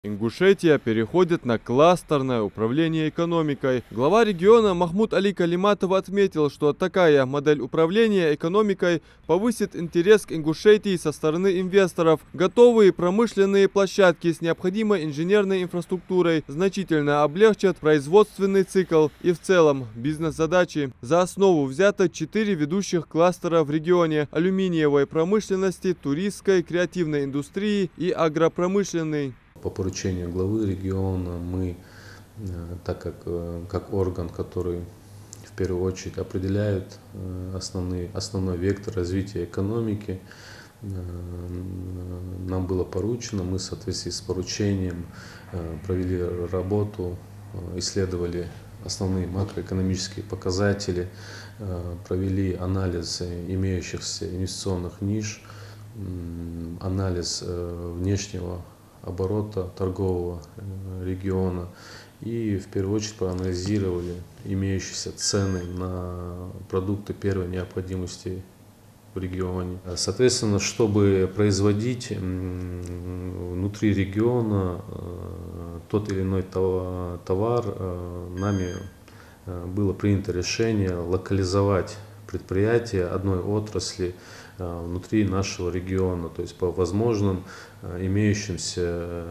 Ингушетия переходит на кластерное управление экономикой. Глава региона Махмуд Али Калиматов отметил, что такая модель управления экономикой повысит интерес к Ингушетии со стороны инвесторов. Готовые промышленные площадки с необходимой инженерной инфраструктурой значительно облегчат производственный цикл и в целом бизнес-задачи. За основу взято 4 ведущих кластера в регионе: алюминиевой промышленности, туристской, креативной индустрии и агропромышленной. По поручению главы региона мы, так как орган, который в первую очередь определяет основной вектор развития экономики, нам было поручено, мы в соответствии с поручением провели работу, исследовали основные макроэкономические показатели, провели анализ имеющихся инвестиционных ниш, анализ внешнего оборота торгового региона и в первую очередь проанализировали имеющиеся цены на продукты первой необходимости в регионе. Соответственно, чтобы производить внутри региона тот или иной товар, нами было принято решение локализовать предприятия одной отрасли внутри нашего региона, то есть по возможным имеющимся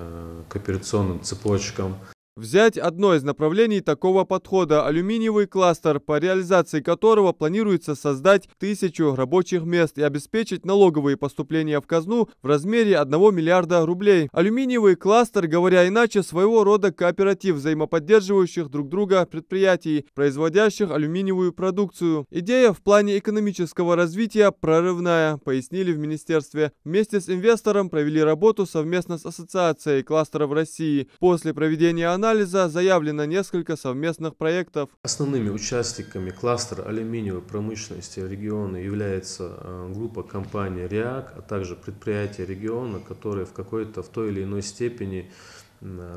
кооперационным цепочкам. Взять одно из направлений такого подхода – алюминиевый кластер, по реализации которого планируется создать 1000 рабочих мест и обеспечить налоговые поступления в казну в размере 1 миллиарда рублей. Алюминиевый кластер, говоря иначе, своего рода кооператив взаимоподдерживающих друг друга предприятий, производящих алюминиевую продукцию. Идея в плане экономического развития прорывная, пояснили в министерстве. Вместе с инвестором провели работу совместно с Ассоциацией кластеров России. После проведения анализа заявлено несколько совместных проектов. Основными участниками кластера алюминиевой промышленности региона является группа компаний РИАК, а также предприятия региона, которые в той или иной степени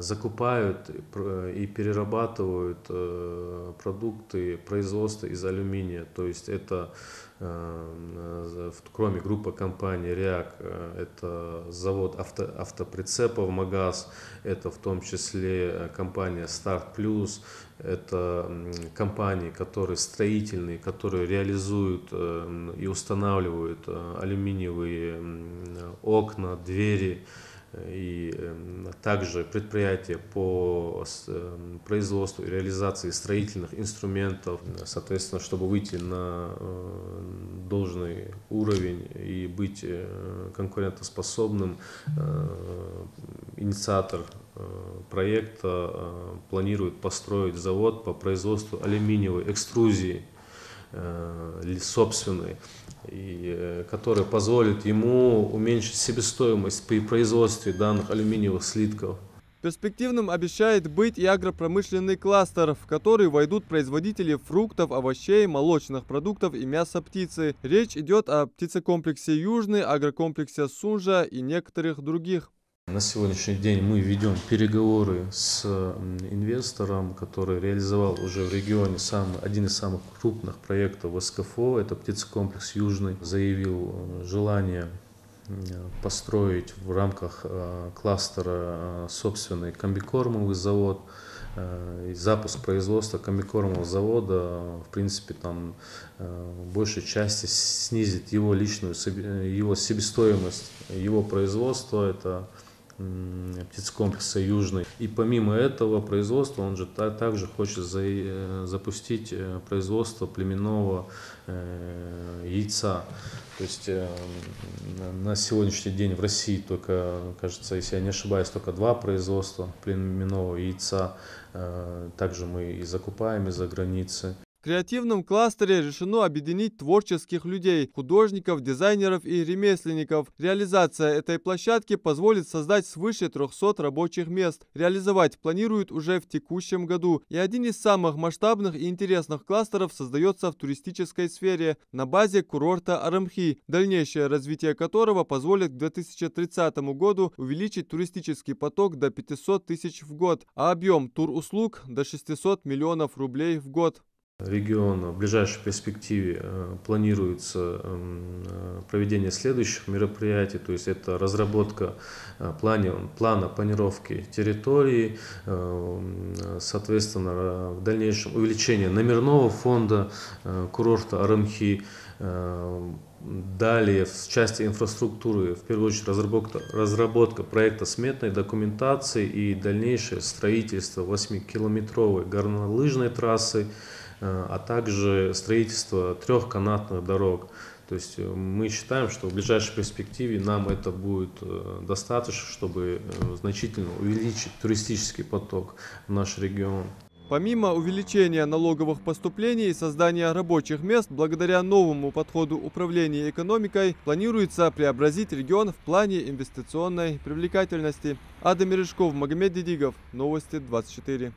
закупают и перерабатывают продукты производства из алюминия. То есть это, кроме группы компаний РИАК, это завод автоприцепов МАГАЗ, это в том числе компания Старт Плюс, это компании, которые строительные, которые реализуют и устанавливают алюминиевые окна, двери, и также предприятия по производству и реализации строительных инструментов. Соответственно, чтобы выйти на должный уровень и быть конкурентоспособным, инициатор проекта планирует построить завод по производству алюминиевой экструзии собственной, и который позволит ему уменьшить себестоимость при производстве данных алюминиевых слитков. Перспективным обещает быть и агропромышленный кластер, в который войдут производители фруктов, овощей, молочных продуктов и мяса птицы. Речь идет о птицекомплексе Южный, агрокомплексе Сунжа и некоторых других. На сегодняшний день мы ведем переговоры с инвестором, который реализовал уже в регионе один из самых крупных проектов в СКФО, это птицекомплекс Южный, заявил желание построить в рамках кластера собственный комбикормовый завод. И запуск производства комбикормового завода, в принципе, там в большей части снизит его себестоимость, его производства, это птицекомплекса Южный. И помимо этого производства он же также хочет запустить производство племенного яйца. То есть на сегодняшний день в России только, кажется, если я не ошибаюсь, только 2 производства племенного яйца. Также мы и закупаем из-за границы. В креативном кластере решено объединить творческих людей, художников, дизайнеров и ремесленников. Реализация этой площадки позволит создать свыше 300 рабочих мест. Реализовать планируют уже в текущем году. И один из самых масштабных и интересных кластеров создается в туристической сфере на базе курорта Арымхи, дальнейшее развитие которого позволит к 2030 году увеличить туристический поток до 500 тысяч в год, а объем туруслуг до 600 миллионов рублей в год. Региона в ближайшей перспективе планируется проведение следующих мероприятий, то есть это разработка плана планировки территории, соответственно, в дальнейшем увеличение номерного фонда курорта Арымхи. Далее, в части инфраструктуры, в первую очередь, разработка проекта сметной документации и дальнейшее строительство 8-километровой горнолыжной трассы, а также строительство 3-канатных дорог. То есть мы считаем, что в ближайшей перспективе нам это будет достаточно, чтобы значительно увеличить туристический поток в наш регион. Помимо увеличения налоговых поступлений и создания рабочих мест, благодаря новому подходу управления экономикой, планируется преобразить регион в плане инвестиционной привлекательности. Адам Мережков, Магомед Дидигов, Новости 24.